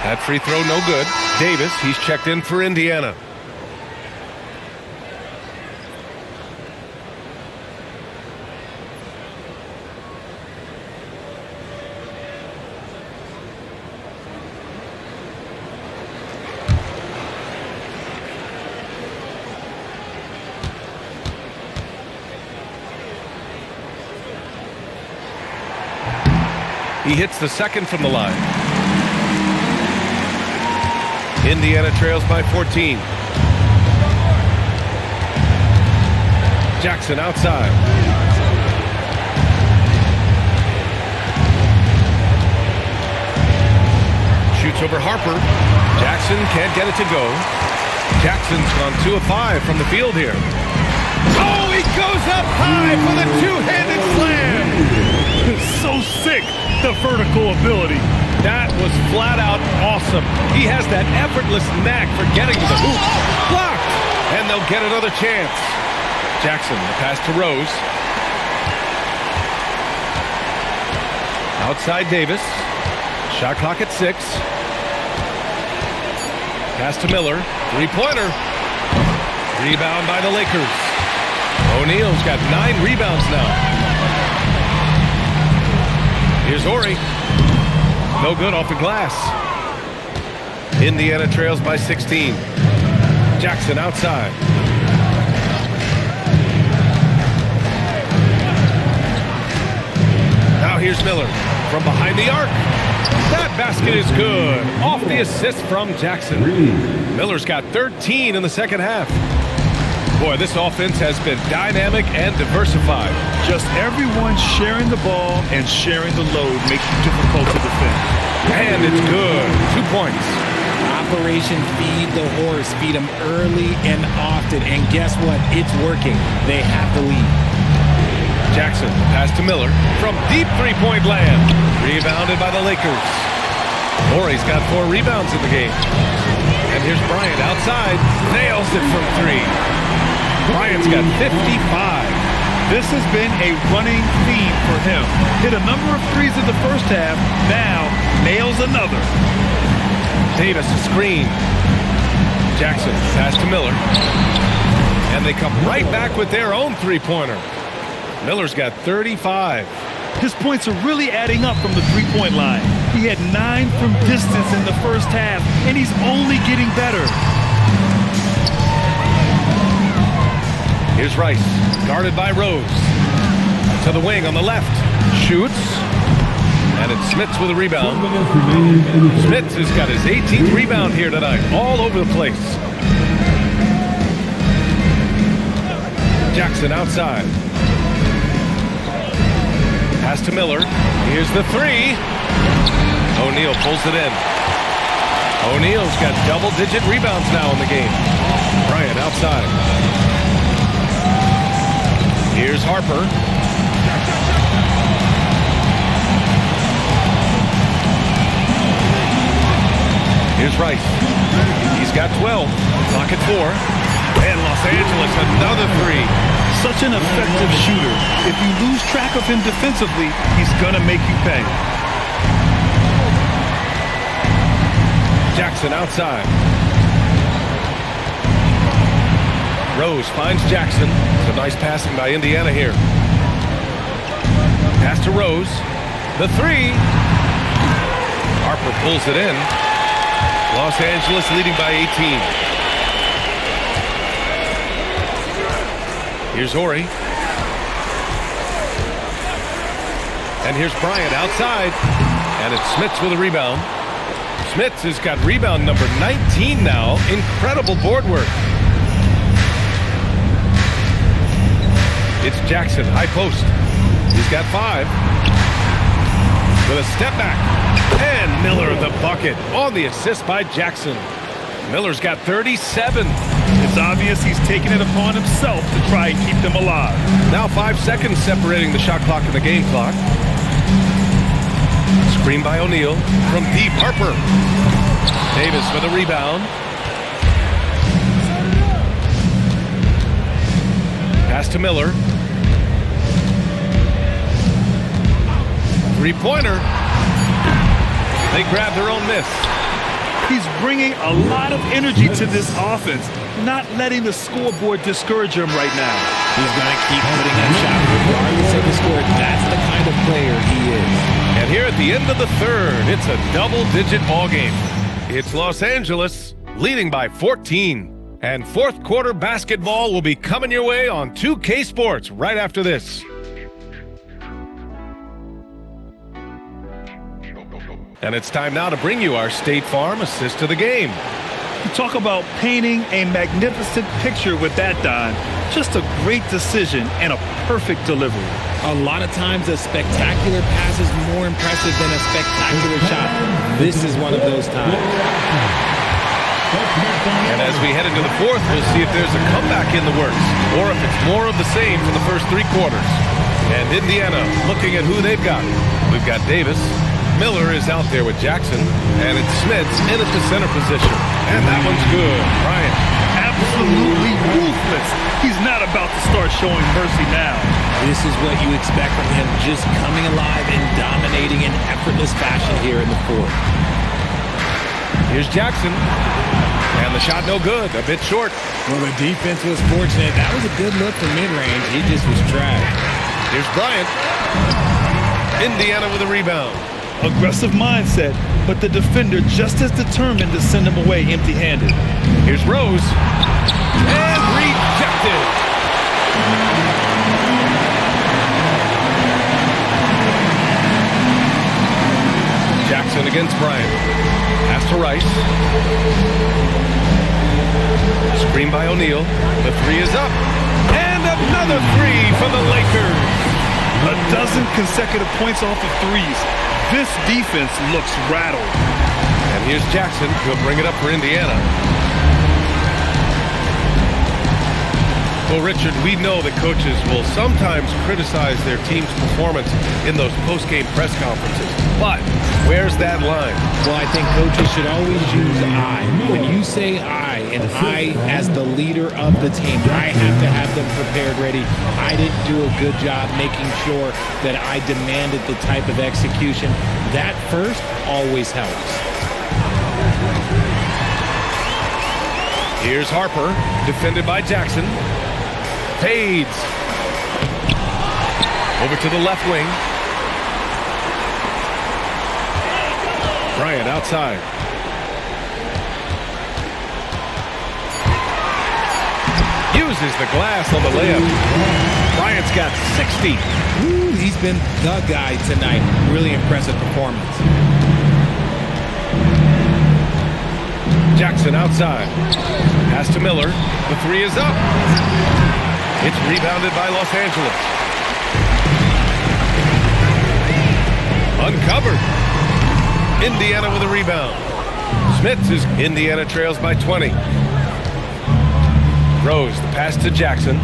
That free throw no good. Davis, he's checked in for Indiana. He hits the second from the line. Indiana trails by 14. Jackson outside. Shoots over Harper. Jackson can't get it to go. Jackson's gone 2 of 5 from the field here. Oh, he goes up high for the two-handed slam. So sick, the vertical ability. That was flat out awesome. He has that effortless knack for getting to the hoop. Blocked! And they'll get another chance. Jackson, the pass to Rose. Outside Davis. Shot clock at 6. Pass to Miller. Three-pointer. Rebound by the Lakers. O'Neal's got 9 rebounds now. Here's Horry. No good off the glass. Indiana trails by 16. Jackson outside. Now here's Miller from behind the arc. That basket is good. Off the assist from Jackson. Miller's got 13 in the second half. Boy, this offense has been dynamic and diversified. Just everyone sharing the ball and sharing the load makes it difficult to defend. And it's good. 2 points. Operation Feed the Horse. Feed them early and often. And guess what? It's working. They have the lead. Jackson pass to Miller from deep three-point land. Rebounded by the Lakers. Horry's got 4 rebounds in the game. And here's Bryant outside. Nails it from 3. Bryant's got 55. This has been a running theme for him. Hit a number of threes in the first half. Now nails another. Davis a screen. Jackson pass to Miller. And they come right back with their own three-pointer. Miller's got 35. His points are really adding up from the three-point line. He had 9 from distance in the first half, and he's only getting better. Here's Rice, guarded by Rose. To the wing on the left. Shoots. And it's Smits with a rebound. Smits has got his 18th rebound here tonight. All over the place. Jackson outside. Pass to Miller. Here's the 3. O'Neal pulls it in. O'Neal's got double-digit rebounds now in the game. Bryant outside. Here's Harper. Here's Rice. He's got 12. Clock at 4. And Los Angeles another 3. Such an effective shooter. If you lose track of him defensively, he's gonna make you pay. Jackson outside. Rose finds Jackson. Some nice passing by Indiana here. Pass to Rose. The 3. Harper pulls it in. Los Angeles leading by 18. Here's Horry. And here's Bryant outside. And it's Smits with a rebound. Smits has got rebound number 19 now. Incredible board work. It's Jackson, high post. He's got 5. With a step back. And Miller the bucket on the assist by Jackson. Miller's got 37. It's obvious he's taking it upon himself to try and keep them alive. Now 5 seconds separating the shot clock and the game clock. Screen by O'Neal from deep. Harper. Davis for the rebound. Pass to Miller. Three-pointer. They grab their own miss. He's bringing a lot of energy to this offense, not letting the scoreboard discourage him right now. He's going to keep putting that shot regardless of the score. That's the kind of player he is. And here at the end of the third, it's a double-digit ball game. It's Los Angeles leading by 14. And fourth quarter basketball will be coming your way on 2K Sports right after this. And it's time now to bring you our State Farm assist to the game. You talk about painting a magnificent picture with that dime. Just a great decision and a perfect delivery. A lot of times a spectacular pass is more impressive than a spectacular shot. This is one of those times. And as we head into the fourth, we'll see if there's a comeback in the works or if it's more of the same for the first 3 quarters. And Indiana looking at who they've got. We've got Davis. Miller is out there with Jackson, and it's Smits in at the center position. And that one's good. Bryant. Absolutely ruthless. He's not about to start showing mercy now. This is what you expect from him, just coming alive and dominating in effortless fashion here in the fourth. Here's Jackson. And the shot no good, a bit short. Well, the defense was fortunate. That was a good look from mid-range. He just was trash. Here's Bryant. Indiana with a rebound. Aggressive mindset, but the defender just as determined to send him away empty-handed. Here's Rose. And rejected. Jackson against Bryant. Pass to Rice. Screen by O'Neal. The three is up. And another three for the Lakers. A dozen consecutive points off of threes. This defense looks rattled. And here's Jackson. He'll bring it up for Indiana. Well, Richard, we know that coaches will sometimes criticize their team's performance in those post-game press conferences. But where's that line? Well, I think coaches should always use I. When you say I, and I as the leader of the team, I have to have them prepared, ready. I didn't do a good job making sure that I demanded the type of execution. That first always helps. Here's Harper, defended by Jackson. Fades. Over to the left wing. Bryant outside. Uses the glass on the layup. Bryant's got 60. Ooh, he's been the guy tonight. Really impressive performance. Jackson outside. Pass to Miller. The three is up. It's rebounded by Los Angeles. Uncovered. Indiana with a rebound. Smits is Indiana trails by 20. Rose, the pass to Jackson.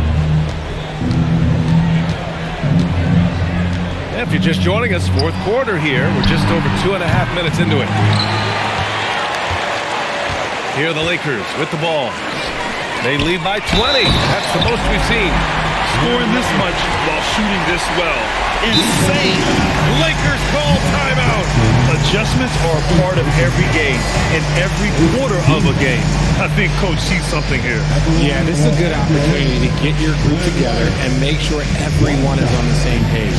If you're just joining us, fourth quarter here. We're just over 2.5 minutes into it. Here are the Lakers with the ball. They lead by 20. That's the most we've seen. Scoring this much while shooting this well. Insane. Lakers call timeout. Adjustments are a part of every game and every quarter of a game. I think Coach sees something here. Yeah, this is a good opportunity to get your group together and make sure everyone is on the same page.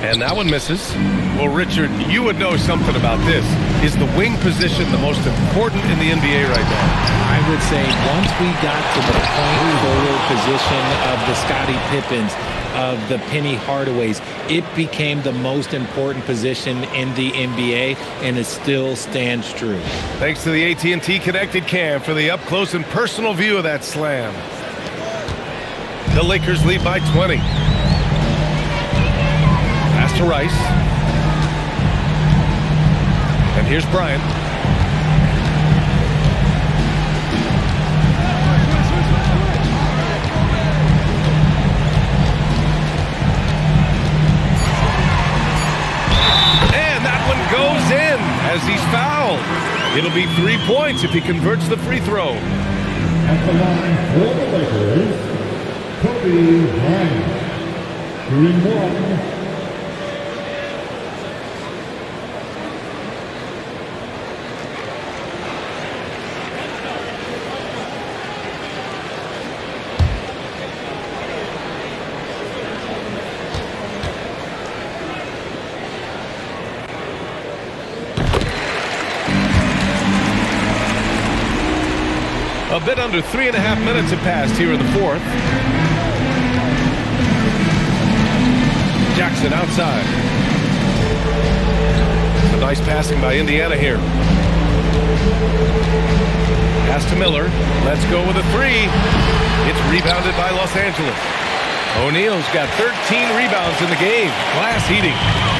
And that one misses. Well, Richard, you would know something about this. Is the wing position the most important in the NBA right now? I would say once we got to the point forward position of the Scottie Pippens, of the Penny Hardaways, it became the most important position in the NBA, and it still stands true. Thanks to the AT&T Connected Cam for the up-close and personal view of that slam. The Lakers lead by 20. Pass to Rice. And here's Bryant. And that one goes in as he's fouled. It'll be 3 points if he converts the free throw. At the line for the Lakers, Kobe Bryant. Shooting one. A bit under 3.5 minutes have passed here in the fourth. Jackson outside. Some nice passing by Indiana here. Pass to Miller. Let's go with a three. It's rebounded by Los Angeles. O'Neal's got 13 rebounds in the game. Glass heating.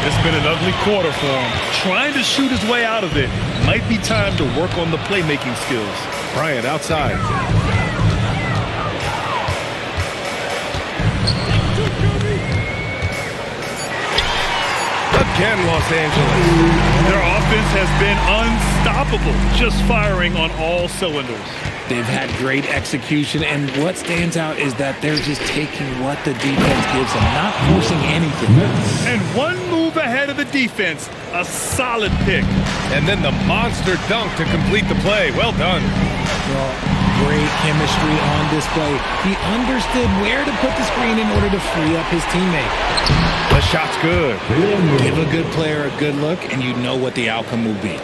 It's been an ugly quarter for him. Trying to shoot his way out of it. Might be time to work on the playmaking skills. Bryant outside. Again, Los Angeles. Their offense has been unstoppable, just firing on all cylinders. They've had great execution, and what stands out is that they're just taking what the defense gives them, not forcing anything. And one move ahead of the defense, a solid pick. And then the monster dunk to complete the play. Well done. Well, great chemistry on display. He understood where to put the screen in order to free up his teammate. The shot's good. Give a good player a good look, and you know what the outcome will be.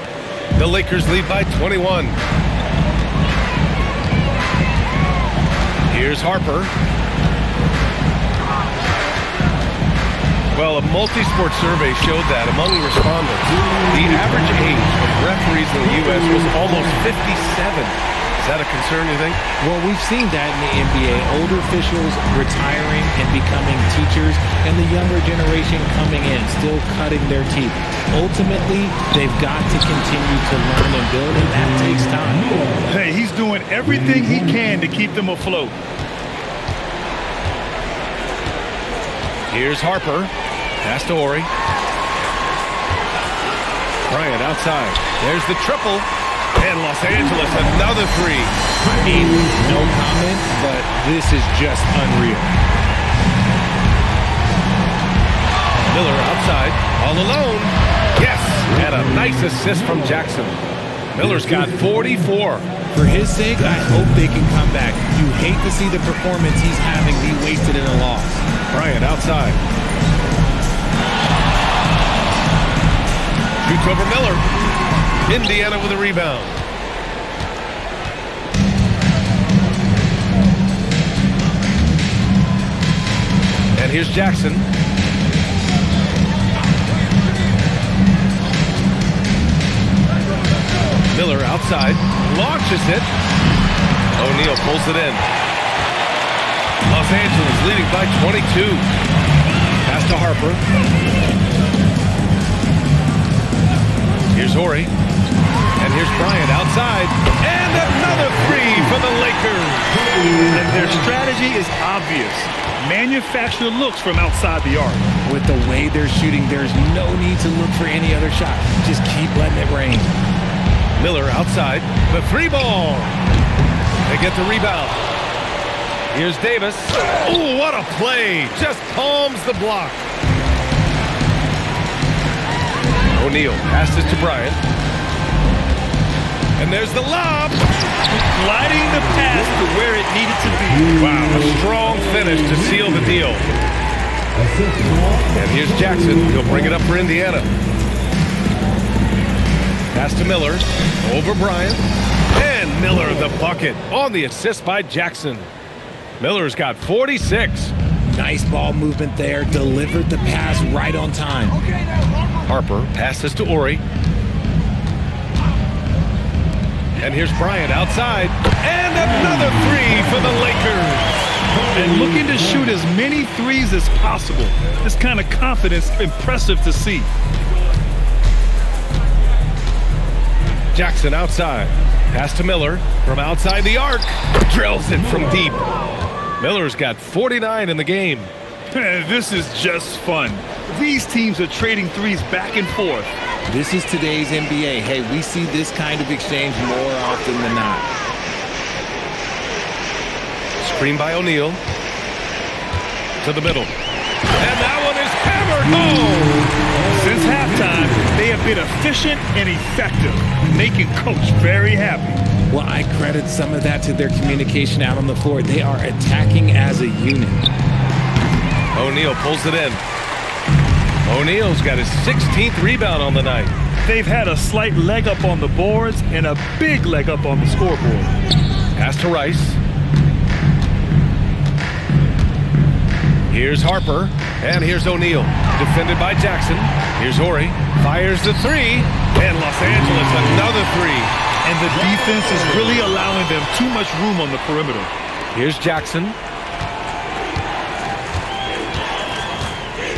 The Lakers lead by 21. Here's Harper. Well, a multi-sport survey showed that among respondents, the average age of referees in the U.S. was almost 57. Is that a concern, you think? Well, we've seen that in the NBA. Older officials retiring and becoming teachers, and the younger generation coming in, still cutting their teeth. Ultimately, they've got to continue to learn and build, and that takes time. Hey, he's doing everything he can to keep them afloat. Here's Harper. Pass to Horry. Bryant outside. There's the triple. And Los Angeles, another three. No comment, but this is just unreal. Miller outside, all alone. Yes, and a nice assist from Jackson. Miller's got 44. For his sake, I hope they can come back. You hate to see the performance he's having be wasted in a loss. Bryant outside. Shoots over Miller. Indiana with a rebound. And here's Jackson. Miller outside. Launches it. O'Neal pulls it in. Los Angeles leading by 22. Pass to Harper. Here's Horry. And here's Bryant outside. And another three for the Lakers. And their strategy is obvious. Manufacture looks from outside the arc. With the way they're shooting, there's no need to look for any other shot. Just keep letting it rain. Miller outside. The three ball. They get the rebound. Here's Davis. Oh, what a play. Just palms the block. O'Neal passes to Bryant. And there's the lob. Gliding the pass to where it needed to be. Wow, a strong finish to seal the deal. And here's Jackson. He'll bring it up for Indiana. Pass to Miller. Over Bryant. And Miller the bucket on the assist by Jackson. Miller's got 46. Nice ball movement there. Delivered the pass right on time. Harper passes to Horry. And here's Bryant outside. And another three for the Lakers. And looking to shoot as many threes as possible. This kind of confidence, impressive to see. Jackson outside. Pass to Miller from outside the arc. Drills it from deep. Miller's got 49 in the game. This is just fun. These teams are trading threes back and forth. This is today's NBA. Hey, we see this kind of exchange more often than not. Screen by O'Neal. To the middle. And that one is hammered home. Since halftime, they have been efficient and effective, making Coach very happy. Well, I credit some of that to their communication out on the floor. They are attacking as a unit. O'Neal pulls it in. O'Neal's got his 16th rebound on the night. They've had a slight leg up on the boards and a big leg up on the scoreboard. Pass to Rice. Here's Harper, and here's O'Neal. Defended by Jackson. Here's Horry. Fires the three, and Los Angeles another three. And the defense is really allowing them too much room on the perimeter. Here's Jackson.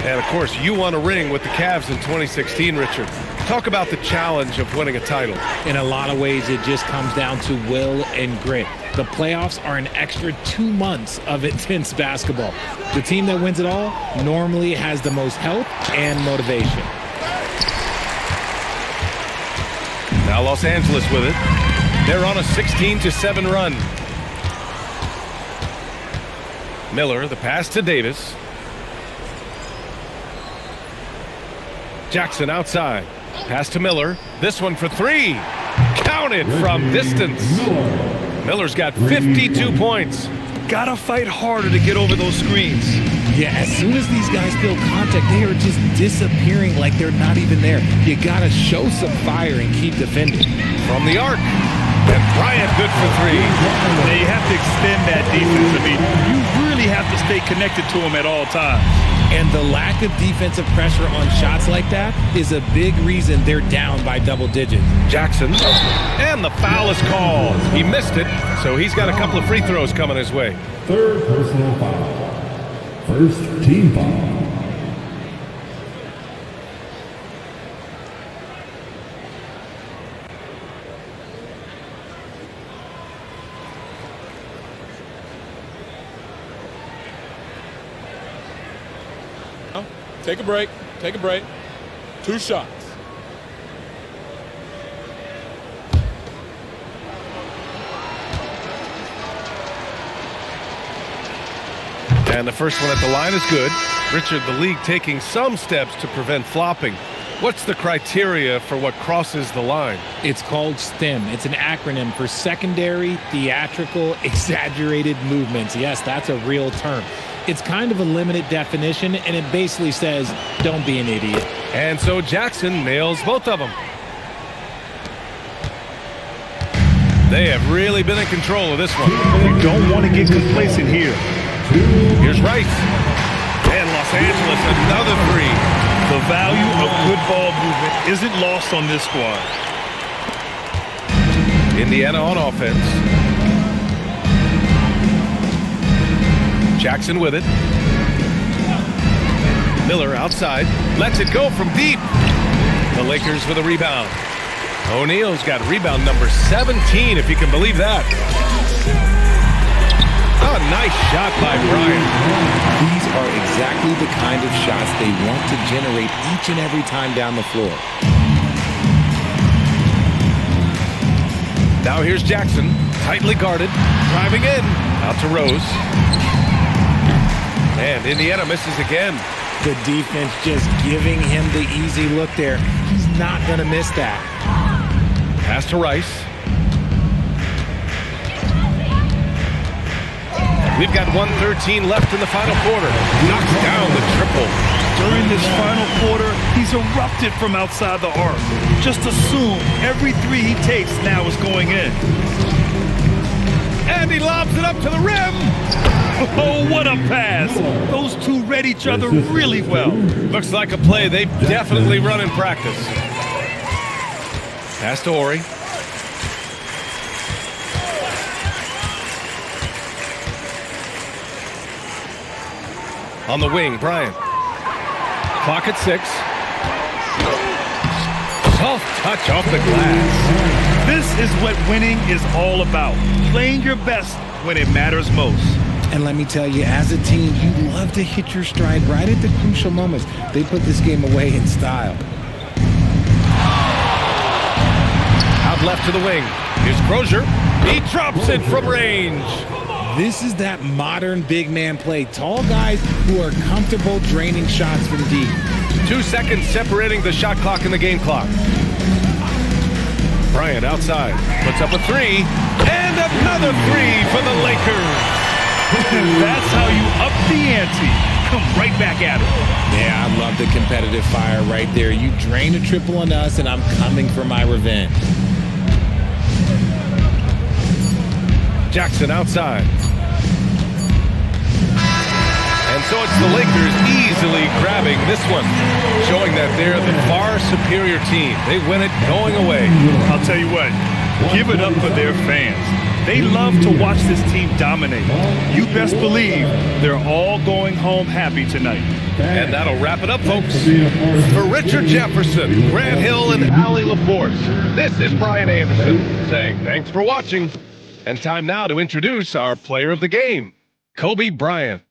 And, of course, you won a ring with the Cavs in 2016, Richard. Talk about the challenge of winning a title. In a lot of ways, it just comes down to will and grit. The playoffs are an extra 2 months of intense basketball. The team that wins it all normally has the most health and motivation. Now Los Angeles with it. They're on a 16-7 run. Miller, the pass to Davis. Jackson outside. Pass to Miller. This one for three. Counted from distance. Miller's got 52 points. Gotta fight harder to get over those screens. Yeah, as soon as these guys feel contact, they are just disappearing like they're not even there. You gotta show some fire and keep defending. From the arc. And Bryant good for three. Now you have to extend that defense. I mean, you really have to stay connected to them at all times. And the lack of defensive pressure on shots like that is a big reason they're down by double digits. Jackson. And the foul is called. He missed it, so he's got a couple of free throws coming his way. Third personal foul. First team foul. Take a break. Take a break. 2 shots. And the first one at the line is good. Richard, the league taking some steps to prevent flopping. What's the criteria for what crosses the line? It's called STEM. It's an acronym for secondary, theatrical, exaggerated movements. Yes, that's a real term. It's kind of a limited definition, and it basically says, don't be an idiot. And so Jackson nails both of them. They have really been in control of this one. You don't want to get complacent here. Here's Rice. And Los Angeles, another three. The value of good ball movement isn't lost on this squad. Indiana on offense. Jackson with it. Miller outside. Lets it go from deep. The Lakers with a rebound. O'Neal's got rebound number 17, if you can believe that. Oh, nice shot by Bryant. These are exactly the kind of shots they want to generate each and every time down the floor. Now here's Jackson, tightly guarded, driving in. Out to Rose. And Indiana misses again. The defense just giving him the easy look there. He's not going to miss that. Pass to Rice. We've got 1:13 left in the final quarter. Knocks down the triple. During this final quarter, he's erupted from outside the arc. Just assume every three he takes now is going in. And he lobs it up to the rim. Oh, what a pass. Those two read each other really well. Looks like a play they've definitely run in practice. Pass to Horry. On the wing, Bryant. Clock at 6. Soft touch off the glass. This is what winning is all about. Playing your best when it matters most. And let me tell you, as a team, you love to hit your stride right at the crucial moments. They put this game away in style. Out left to the wing. Here's Croshere. He drops it from range. This is that modern big man play. Tall guys who are comfortable draining shots from deep. 2 seconds separating the shot clock and the game clock. Bryant outside. Puts up a three. And another three for the Lakers. That's how you up the ante. Come right back at it. Yeah, I love the competitive fire right there. You drain a triple on us, and I'm coming for my revenge. Jackson outside. And so it's the Lakers easily grabbing this one, showing that they're the far superior team. They win it going away. I'll tell you what, give it up for their fans. They love to watch this team dominate. You best believe they're all going home happy tonight. And that'll wrap it up, folks. For Richard Jefferson, Grant Hill, and Allie Laporte, this is Brian Anderson saying thanks for watching. And time now to introduce our player of the game, Kobe Bryant.